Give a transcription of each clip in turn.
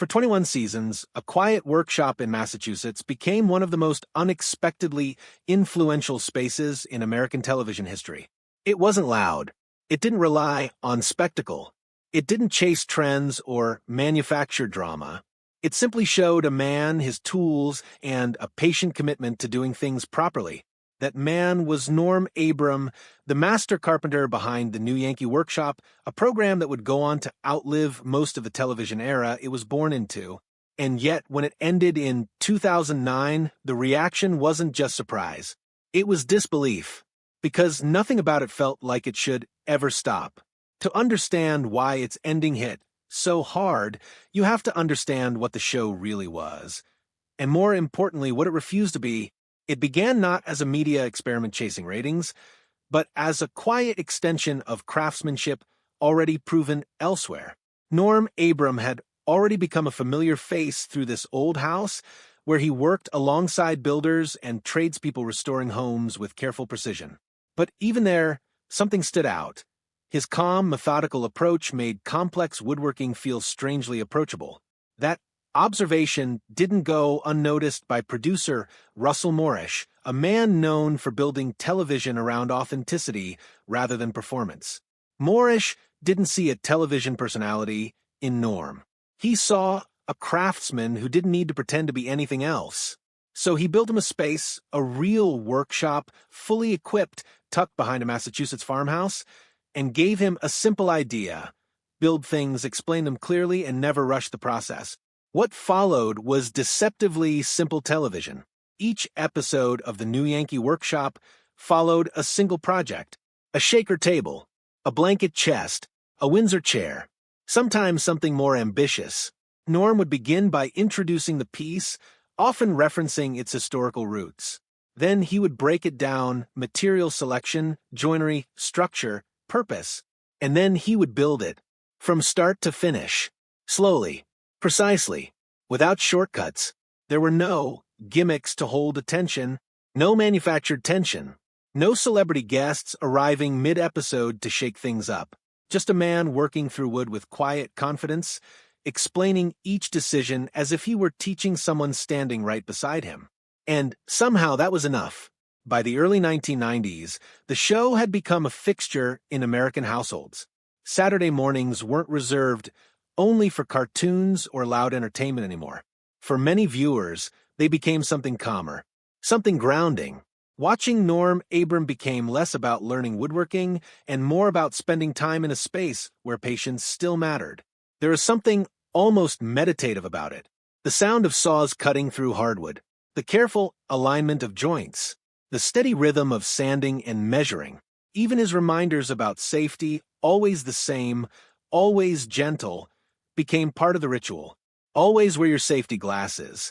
For 21 seasons, A Quiet Workshop in Massachusetts became one of the most unexpectedly influential spaces in American television history. It wasn't loud. It didn't rely on spectacle. It didn't chase trends or manufacture drama. It simply showed a man, his tools, and a patient commitment to doing things properly. That man was Norm Abram, the master carpenter behind the new Yankee Workshop, a program that would go on to outlive most of the television era it was born into. And yet, when it ended in 2009, the reaction wasn't just surprise. It was disbelief, because nothing about it felt like it should ever stop. To understand why its ending hit so hard, you have to understand what the show really was. And more importantly, what it refused to be. It began not as a media experiment chasing ratings, but as a quiet extension of craftsmanship already proven elsewhere. Norm Abram had already become a familiar face through this old house where he worked alongside builders and tradespeople restoring homes with careful precision. But even there, something stood out. His calm, methodical approach made complex woodworking feel strangely approachable. That observation didn't go unnoticed by producer Russell Morrish, a man known for building television around authenticity rather than performance. Morrish didn't see a television personality in Norm. He saw a craftsman who didn't need to pretend to be anything else. So he built him a space, a real workshop, fully equipped, tucked behind a Massachusetts farmhouse, and gave him a simple idea: build things, explain them clearly, and never rush the process. What followed was deceptively simple television. Each episode of the new Yankee Workshop followed a single project: a shaker table, a blanket chest, a Windsor chair, sometimes something more ambitious. Norm would begin by introducing the piece, often referencing its historical roots. Then he would break it down: material selection, joinery, structure, purpose, and then he would build it, from start to finish, slowly, precisely, without shortcuts. There were no gimmicks to hold attention, no manufactured tension, no celebrity guests arriving mid-episode to shake things up. Just a man working through wood with quiet confidence, explaining each decision as if he were teaching someone standing right beside him. And somehow that was enough. By the early 1990s, the show had become a fixture in American households. Saturday mornings weren't reserved only for cartoons or loud entertainment anymore. For many viewers, they became something calmer, something grounding. Watching Norm Abram became less about learning woodworking and more about spending time in a space where patience still mattered. There is something almost meditative about it. The sound of saws cutting through hardwood, the careful alignment of joints, the steady rhythm of sanding and measuring. Even his reminders about safety, always the same, always gentle, became part of the ritual. Always wear your safety glasses.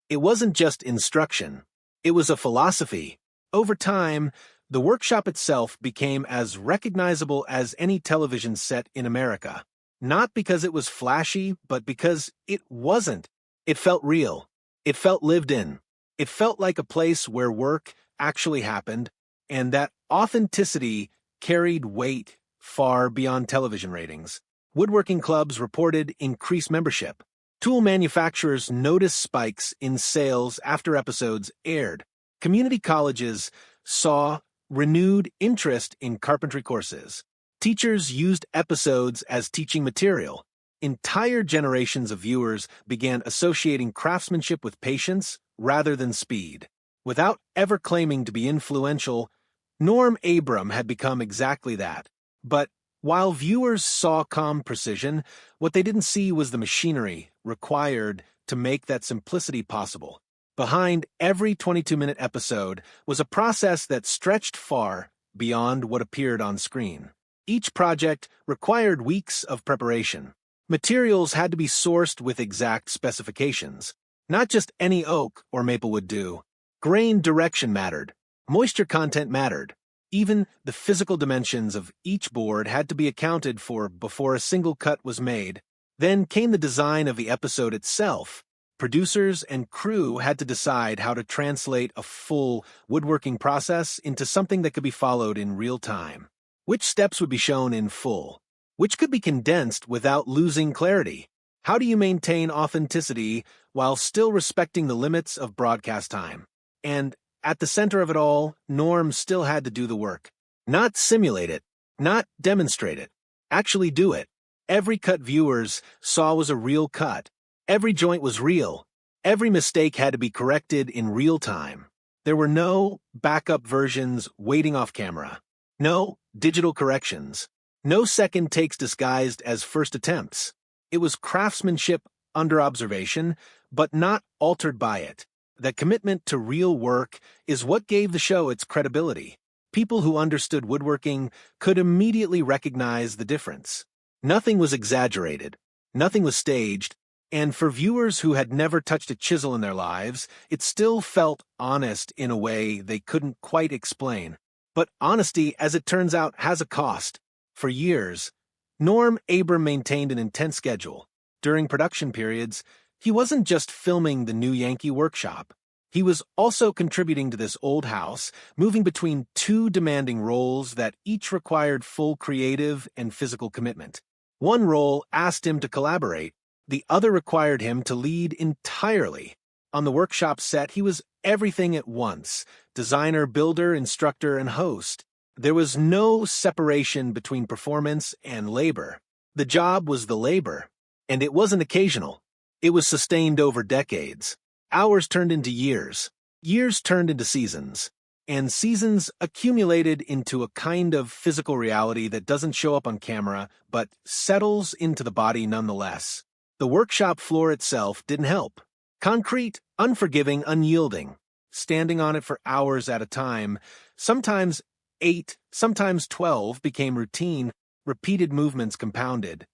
It wasn't just instruction. It was a philosophy. Over time, the workshop itself became as recognizable as any television set in America. Not because it was flashy, but because it wasn't. It felt real. It felt lived in. It felt like a place where work actually happened, and that authenticity carried weight far beyond television ratings. Woodworking clubs reported increased membership. Tool manufacturers noticed spikes in sales after episodes aired. Community colleges saw renewed interest in carpentry courses. Teachers used episodes as teaching material. Entire generations of viewers began associating craftsmanship with patience rather than speed. Without ever claiming to be influential, Norm Abram had become exactly that. But while viewers saw calm precision, what they didn't see was the machinery required to make that simplicity possible. Behind every 22-minute episode was a process that stretched far beyond what appeared on screen. Each project required weeks of preparation. Materials had to be sourced with exact specifications. Not just any oak or maple would do. Grain direction mattered. Moisture content mattered. Even the physical dimensions of each board had to be accounted for before a single cut was made. Then came the design of the episode itself. Producers and crew had to decide how to translate a full woodworking process into something that could be followed in real time. Which steps would be shown in full? Which could be condensed without losing clarity? How do you maintain authenticity while still respecting the limits of broadcast time? And at the center of it all, Norm still had to do the work. Not simulate it, not demonstrate it. Actually do it. Every cut viewers saw was a real cut. Every joint was real. Every mistake had to be corrected in real time. There were no backup versions waiting off camera. No digital corrections. No second takes disguised as first attempts. It was craftsmanship under observation, but not altered by it. That commitment to real work is what gave the show its credibility. People who understood woodworking could immediately recognize the difference. Nothing was exaggerated. Nothing was staged. And for viewers who had never touched a chisel in their lives, it still felt honest in a way they couldn't quite explain. But honesty, as it turns out, has a cost. For years, Norm Abram maintained an intense schedule. During production periods, he wasn't just filming the new Yankee Workshop. He was also contributing to this old house, moving between two demanding roles that each required full creative and physical commitment. One role asked him to collaborate. The other required him to lead entirely. On the workshop set, he was everything at once: designer, builder, instructor, and host. There was no separation between performance and labor. The job was the labor, and it wasn't occasional. It was sustained over decades. Hours turned into years. Years turned into seasons. And seasons accumulated into a kind of physical reality that doesn't show up on camera, but settles into the body nonetheless. The workshop floor itself didn't help. Concrete, unforgiving, unyielding. Standing on it for hours at a time, sometimes 8, sometimes 12, became routine. Repeated movements compounded.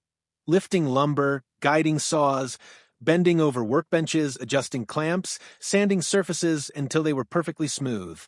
Lifting lumber, guiding saws, bending over workbenches, adjusting clamps, sanding surfaces until they were perfectly smooth.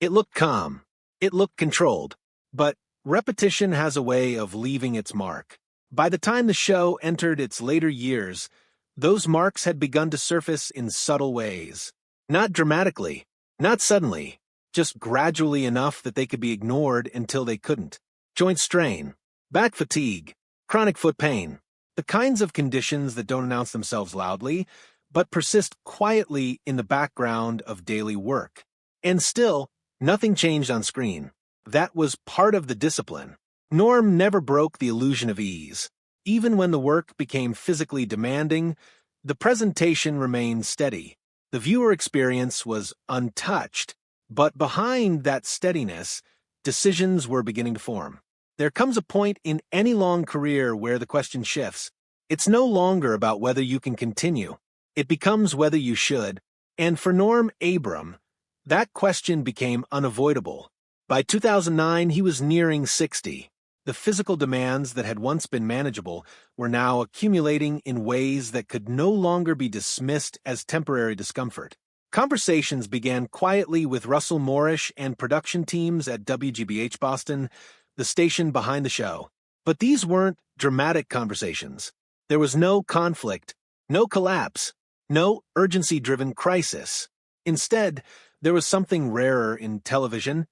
It looked calm. It looked controlled. But repetition has a way of leaving its mark. By the time the show entered its later years, those marks had begun to surface in subtle ways. Not dramatically, not suddenly, just gradually enough that they could be ignored until they couldn't. Joint strain, back fatigue, chronic foot pain. The kinds of conditions that don't announce themselves loudly, but persist quietly in the background of daily work. And still, nothing changed on screen. That was part of the discipline. Norm never broke the illusion of ease. Even when the work became physically demanding, the presentation remained steady. The viewer experience was untouched, but behind that steadiness, decisions were beginning to form. There comes a point in any long career where the question shifts. It's no longer about whether you can continue. It becomes whether you should. And for Norm Abram, that question became unavoidable. By 2009, he was nearing 60. The physical demands that had once been manageable were now accumulating in ways that could no longer be dismissed as temporary discomfort. Conversations began quietly with Russell Moorish and production teams at WGBH Boston, the station behind the show. But these weren't dramatic conversations. There was no conflict, no collapse, no urgency-driven crisis. Instead, there was something rarer in television: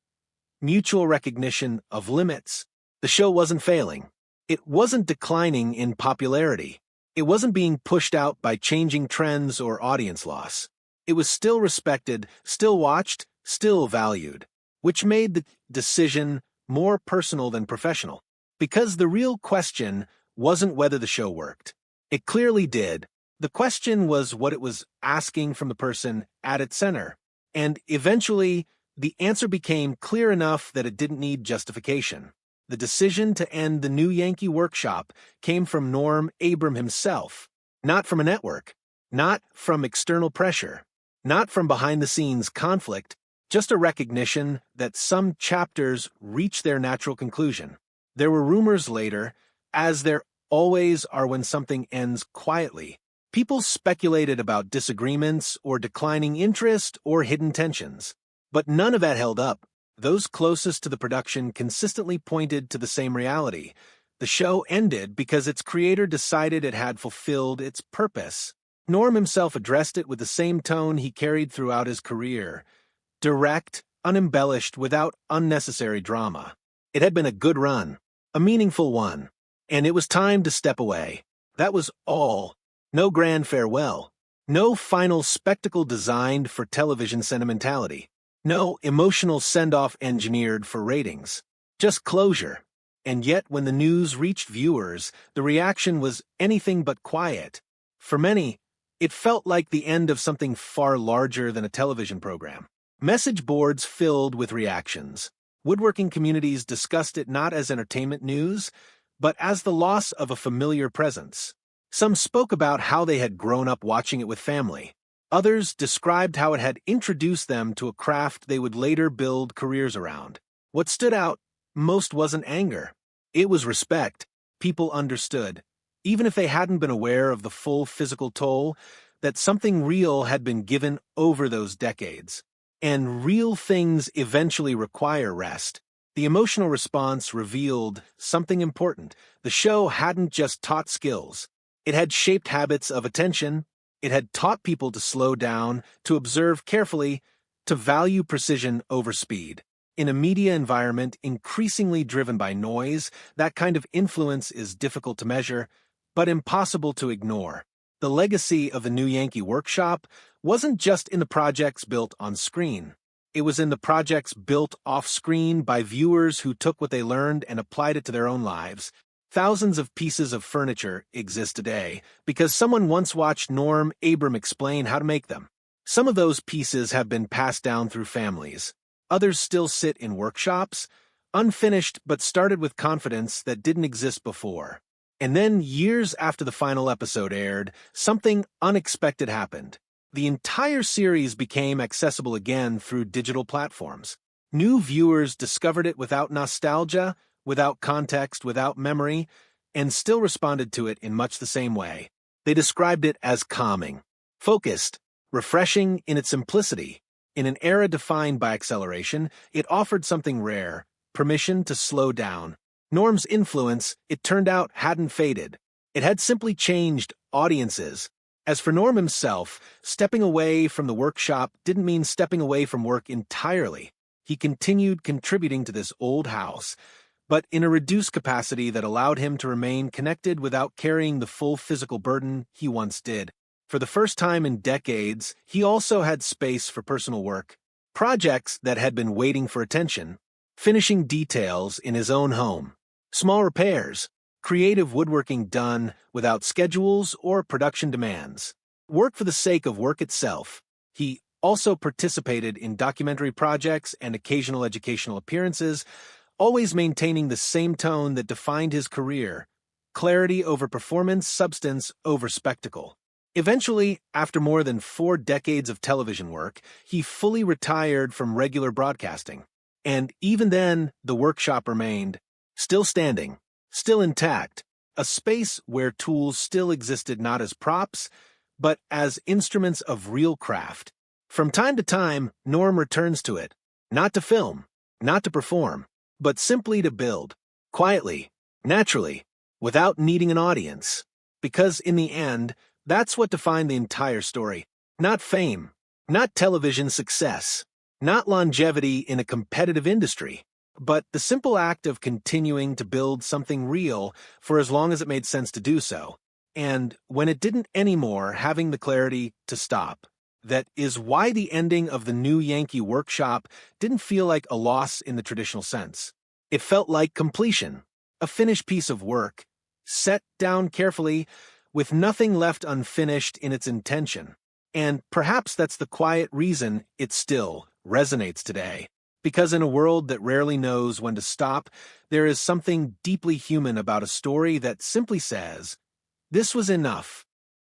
mutual recognition of limits. The show wasn't failing. It wasn't declining in popularity. It wasn't being pushed out by changing trends or audience loss. It was still respected, still watched, still valued, which made the decision more personal than professional. Because the real question wasn't whether the show worked. It clearly did. The question was what it was asking from the person at its center. And eventually, the answer became clear enough that it didn't need justification. The decision to end the new Yankee Workshop came from Norm Abram himself, not from a network, not from external pressure, not from behind-the-scenes conflict, just a recognition that some chapters reach their natural conclusion. There were rumors later, as there always are when something ends quietly. People speculated about disagreements or declining interest or hidden tensions. But none of that held up. Those closest to the production consistently pointed to the same reality. The show ended because its creator decided it had fulfilled its purpose. Norm himself addressed it with the same tone he carried throughout his career: direct, unembellished, without unnecessary drama. It had been a good run, a meaningful one, and it was time to step away. That was all. No grand farewell. No final spectacle designed for television sentimentality. No emotional send-off engineered for ratings. Just closure. And yet, when the news reached viewers, the reaction was anything but quiet. For many, it felt like the end of something far larger than a television program. Message boards filled with reactions. Woodworking communities discussed it not as entertainment news, but as the loss of a familiar presence. Some spoke about how they had grown up watching it with family. Others described how it had introduced them to a craft they would later build careers around. What stood out most wasn't anger. It was respect. People understood, even if they hadn't been aware of the full physical toll, that something real had been given over those decades. And real things eventually require rest. The emotional response revealed something important. The show hadn't just taught skills. It had shaped habits of attention. It had taught people to slow down, to observe carefully, to value precision over speed. In a media environment increasingly driven by noise, that kind of influence is difficult to measure, but impossible to ignore. The legacy of the new Yankee Workshop wasn't just in the projects built on screen. It was in the projects built off-screen by viewers who took what they learned and applied it to their own lives. Thousands of pieces of furniture exist today because someone once watched Abram explain how to make them. Some of those pieces have been passed down through families. Others still sit in workshops, unfinished but started with confidence that didn't exist before. And then, years after the final episode aired, something unexpected happened. The entire series became accessible again through digital platforms. New viewers discovered it without nostalgia, without context, without memory, and still responded to it in much the same way. They described it as calming, focused, refreshing in its simplicity. In an era defined by acceleration, it offered something rare, permission to slow down. Norm's influence, it turned out, hadn't faded. It had simply changed audiences. As for Norm himself, stepping away from the workshop didn't mean stepping away from work entirely. He continued contributing to this old house, but in a reduced capacity that allowed him to remain connected without carrying the full physical burden he once did. For the first time in decades, he also had space for personal work, projects that had been waiting for attention, finishing details in his own home, small repairs, creative woodworking done without schedules or production demands. Work for the sake of work itself. He also participated in documentary projects and occasional educational appearances, always maintaining the same tone that defined his career: clarity over performance, substance over spectacle. Eventually, after more than 4 decades of television work, he fully retired from regular broadcasting. And even then, the workshop remained, still standing, still intact, a space where tools still existed not as props, but as instruments of real craft. From time to time, Norm returns to it, not to film, not to perform, but simply to build, quietly, naturally, without needing an audience. Because in the end, that's what defined the entire story. Not fame, not television success, not longevity in a competitive industry, but the simple act of continuing to build something real for as long as it made sense to do so. And when it didn't anymore, having the clarity to stop. That is why the ending of the new Yankee Workshop didn't feel like a loss in the traditional sense. It felt like completion, a finished piece of work, set down carefully, with nothing left unfinished in its intention. And perhaps that's the quiet reason it still resonates today. Because in a world that rarely knows when to stop, there is something deeply human about a story that simply says, "This was enough.